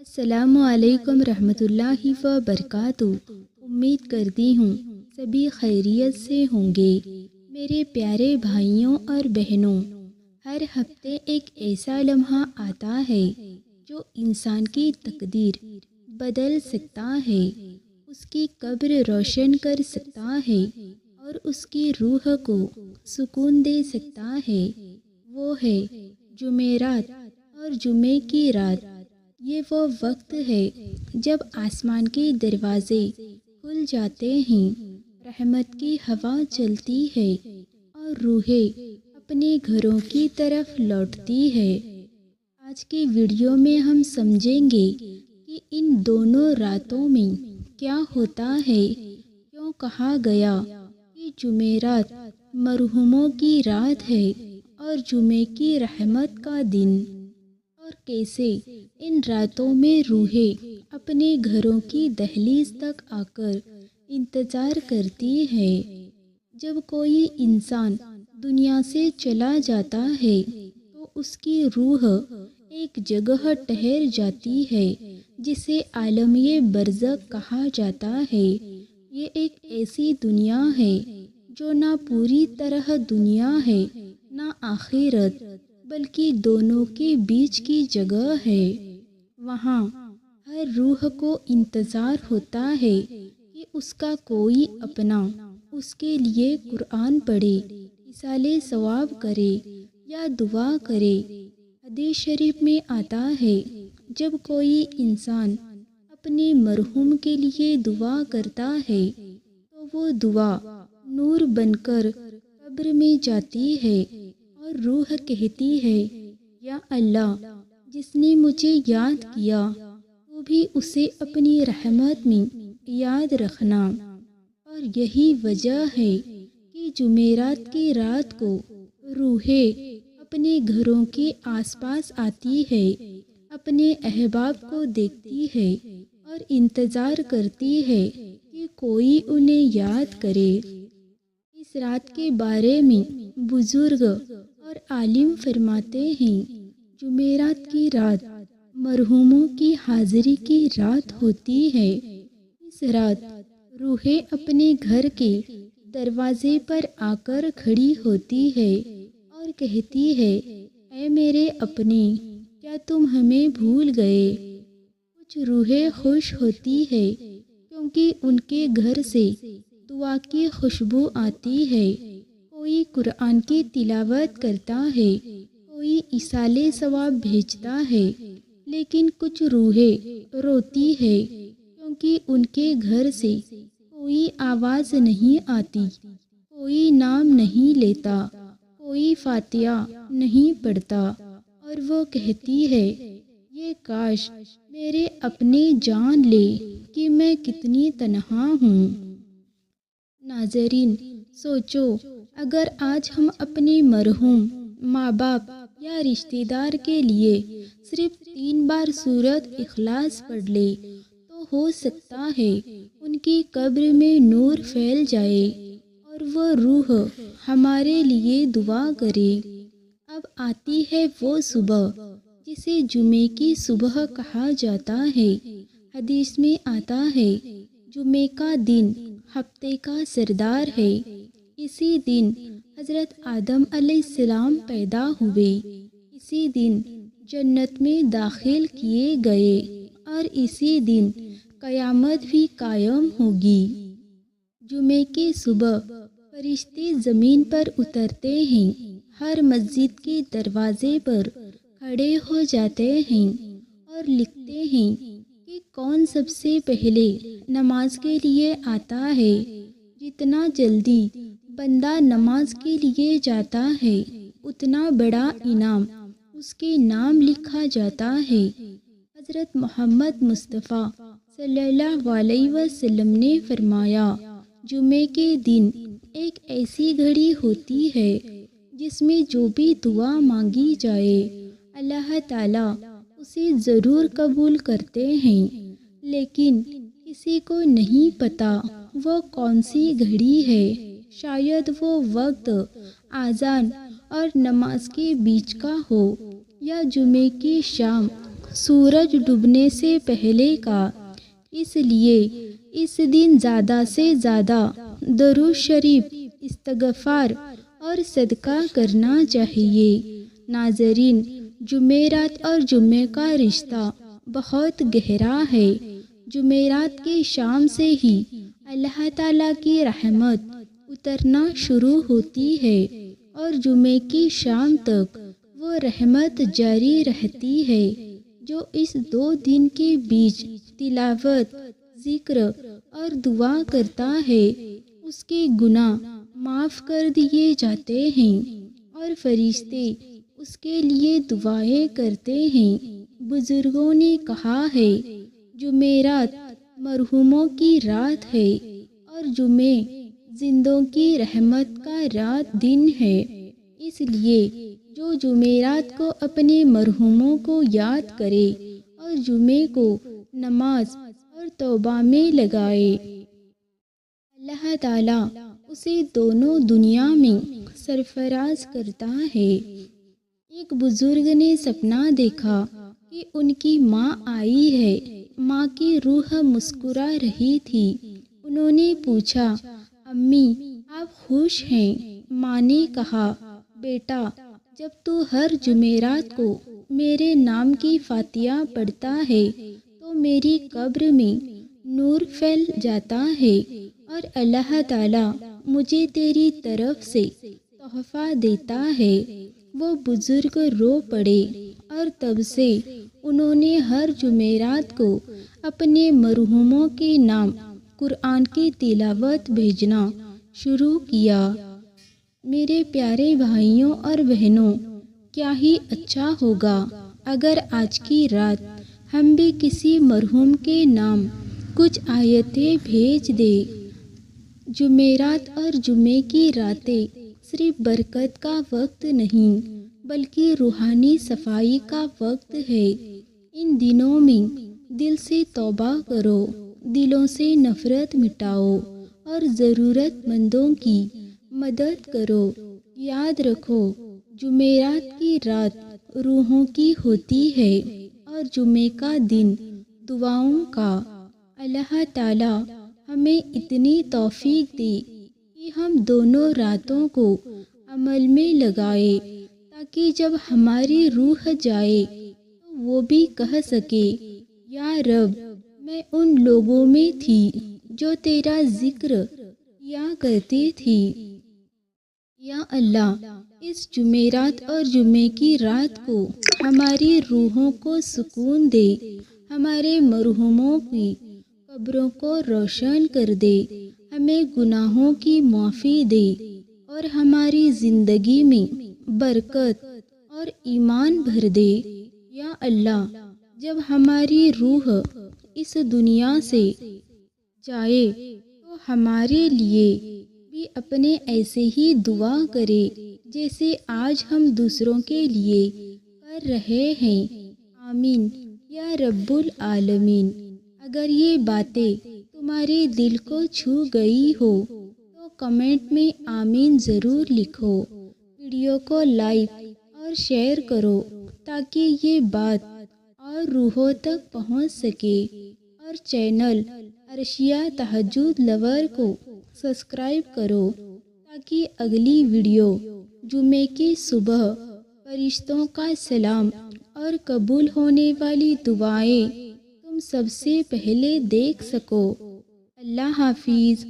السلام علیکم رحمۃ اللہ وبرکاتہ۔ امید کرتی ہوں سبھی خیریت سے ہوں گے۔ میرے پیارے بھائیوں اور بہنوں، ہر ہفتے ایک ایسا لمحہ آتا ہے جو انسان کی تقدیر بدل سکتا ہے، اس کی قبر روشن کر سکتا ہے اور اس کی روح کو سکون دے سکتا ہے۔ وہ ہے جمعرات اور جمعے کی رات۔ یہ وہ وقت ہے جب آسمان کے دروازے کھل جاتے ہیں، رحمت کی ہوا چلتی ہے اور روحیں اپنے گھروں کی طرف لوٹتی ہے۔ آج کی ویڈیو میں ہم سمجھیں گے کہ ان دونوں راتوں میں کیا ہوتا ہے، کیوں کہا گیا کہ جمعرات مرحوموں کی رات ہے اور جمعے کی رحمت کا دن، اور کیسے ان راتوں میں روحیں اپنے گھروں کی دہلیز تک آ کر انتظار کرتی ہے۔ جب کوئی انسان دنیا سے چلا جاتا ہے تو اس کی روح ایک جگہ ٹھہر جاتی ہے جسے عالم برزخ کہا جاتا ہے۔ یہ ایک ایسی دنیا ہے جو نہ پوری طرح دنیا ہے نہ آخرت، بلکہ دونوں کے بیچ کی جگہ ہے۔ وہاں ہر روح کو انتظار ہوتا ہے کہ اس کا کوئی اپنا اس کے لیے قرآن پڑھے، ایصال ثواب کرے یا دعا کرے۔ حدیث شریف میں آتا ہے، جب کوئی انسان اپنے مرحوم کے لیے دعا کرتا ہے تو وہ دعا نور بن کر قبر میں جاتی ہے اور روح کہتی ہے، یا اللہ، جس نے مجھے یاد کیا تو بھی اسے اپنی رحمت میں یاد رکھنا۔ اور یہی وجہ ہے کہ جمعرات کی رات کو روحیں اپنے گھروں کے آس پاس آتی ہے، اپنے احباب کو دیکھتی ہے اور انتظار کرتی ہے کہ کوئی انہیں یاد کرے۔ اس رات کے بارے میں بزرگ اور عالم فرماتے ہیں، جمعرات کی رات مرحوموں کی حاضری کی رات ہوتی ہے۔ اس رات روحیں اپنے گھر کے دروازے پر آ کر کھڑی ہوتی ہے اور کہتی ہے، اے میرے اپنے، کیا تم ہمیں بھول گئے؟ کچھ روحیں خوش ہوتی ہے کیونکہ ان کے گھر سے دعا کی خوشبو آتی ہے، کوئی قرآن کی تلاوت کرتا ہے، کوئی ایصال ثواب بھیجتا ہے، لیکن کچھ روحیں روتی ہے کیونکہ ان کے گھر سے کوئی آواز نہیں آتی، کوئی نام نہیں لیتا، کوئی فاتحہ نہیں پڑھتا، اور وہ کہتی ہے، یہ کاش میرے اپنے جان لے کہ میں کتنی تنہا ہوں۔ ناظرین، سوچو، اگر آج ہم اپنے مرحوم ماں باپ یا رشتہ دار کے لیے صرف 3 بار سورۃ اخلاص پڑھ لیں تو ہو سکتا ہے ان کی قبر میں نور پھیل جائے اور وہ روح ہمارے لیے دعا کرے۔ اب آتی ہے وہ صبح جسے جمعے کی صبح کہا جاتا ہے۔ حدیث میں آتا ہے، جمعے کا دن ہفتے کا سردار ہے۔ اسی دن حضرت آدم علیہ السلام پیدا ہوئے، اسی دن جنت میں داخل کیے گئے اور اسی دن قیامت بھی قائم ہوگی۔ جمعے کی صبح فرشتے زمین پر اترتے ہیں، ہر مسجد کے دروازے پر کھڑے ہو جاتے ہیں اور لکھتے ہیں کہ کون سب سے پہلے نماز کے لیے آتا ہے۔ جتنا جلدی بندہ نماز کے لیے جاتا ہے اتنا بڑا انعام اس کے نام لکھا جاتا ہے۔ حضرت محمد مصطفیٰ صلی اللہ علیہ وسلم نے فرمایا، جمعے کے دن ایک ایسی گھڑی ہوتی ہے جس میں جو بھی دعا مانگی جائے اللہ تعالیٰ اسے ضرور قبول کرتے ہیں، لیکن کسی کو نہیں پتا وہ کون سی گھڑی ہے۔ شاید وہ وقت اذان اور نماز کے بیچ کا ہو، یا جمعے کی شام سورج ڈوبنے سے پہلے کا، اس لیے اس دن زیادہ سے زیادہ درود شریف، استغفار اور صدقہ کرنا چاہیے۔ ناظرین، جمعرات اور جمعے کا رشتہ بہت گہرا ہے۔ جمعرات کی شام سے ہی اللہ تعالیٰ کی رحمت اترنا شروع ہوتی ہے اور جمعے کی شام تک وہ رحمت جاری رہتی ہے۔ جو اس 2 دن کے بیچ تلاوت، ذکر اور دعا کرتا ہے، اس کے گناہ معاف کر دیے جاتے ہیں اور فرشتے اس کے لیے دعائیں کرتے ہیں۔ بزرگوں نے کہا ہے، جمعرات مرحوموں کی رات ہے اور جمعے زندوں کی رحمت کا رات دن ہے۔ اس لیے جو جمعرات کو اپنے مرحوموں کو یاد کرے اور جمعے کو نماز اور توبہ میں لگائے، اللہ تعالیٰ اسے دونوں دنیا میں سرفراز کرتا ہے۔ ایک بزرگ نے سپنا دیکھا کہ ان کی ماں آئی ہے۔ ماں کی روح مسکرا رہی تھی۔ انہوں نے پوچھا، امی آپ خوش ہیں؟ ماں نے کہا، بیٹا جب تو ہر جمعرات کو میرے نام کی فاتحہ پڑھتا ہے تو میری قبر میں نور پھیل جاتا ہے اور اللہ تعالیٰ مجھے تیری طرف سے تحفہ دیتا ہے۔ وہ بزرگ رو پڑے اور تب سے انہوں نے ہر جمعرات کو اپنے مرحوموں کے نام قرآن کی تلاوت بھیجنا شروع کیا۔ میرے پیارے بھائیوں اور بہنوں، کیا ہی اچھا ہوگا اگر آج کی رات ہم بھی کسی مرحوم کے نام کچھ آیتیں بھیج دیں۔ جمعرات اور جمعے کی راتیں صرف برکت کا وقت نہیں بلکہ روحانی صفائی کا وقت ہے۔ ان دنوں میں دل سے توبہ کرو، دلوں سے نفرت مٹاؤ اور ضرورت مندوں کی مدد کرو۔ یاد رکھو، جمعرات کی رات روحوں کی ہوتی ہے اور جمعے کا دن دعاؤں کا۔ اللہ تعالیٰ ہمیں اتنی توفیق دے کہ ہم دونوں راتوں کو عمل میں لگائے تاکہ جب ہماری روح جائے تو وہ بھی کہہ سکے، یا رب میں ان لوگوں میں تھی جو تیرا ذکر کیا کرتی تھی۔ یا اللہ، اس جمعرات اور جمعے کی رات کو ہماری روحوں کو سکون دے، ہمارے مرحوموں کی قبروں کو روشن کر دے، ہمیں گناہوں کی معافی دے اور ہماری زندگی میں برکت اور ایمان بھر دے۔ یا اللہ، جب ہماری روح اس دنیا سے جائے تو ہمارے لیے بھی اپنے ایسے ہی دعا کرے جیسے آج ہم دوسروں کے لیے کر رہے ہیں۔ آمین یا رب العالمین۔ اگر یہ باتیں تمہارے دل کو چھو گئی ہو تو کمنٹ میں آمین ضرور لکھو۔ ویڈیو کو لائک اور شیئر کرو تاکہ یہ بات اور روحوں تک پہنچ سکے، اور چینل عرشیہ تہجد لور کو سبسکرائب کرو تاکہ اگلی ویڈیو جمعے کی صبح فرشتوں کا سلام اور قبول ہونے والی دعائیں تم سب سے پہلے دیکھ سکو۔ اللہ حافظ۔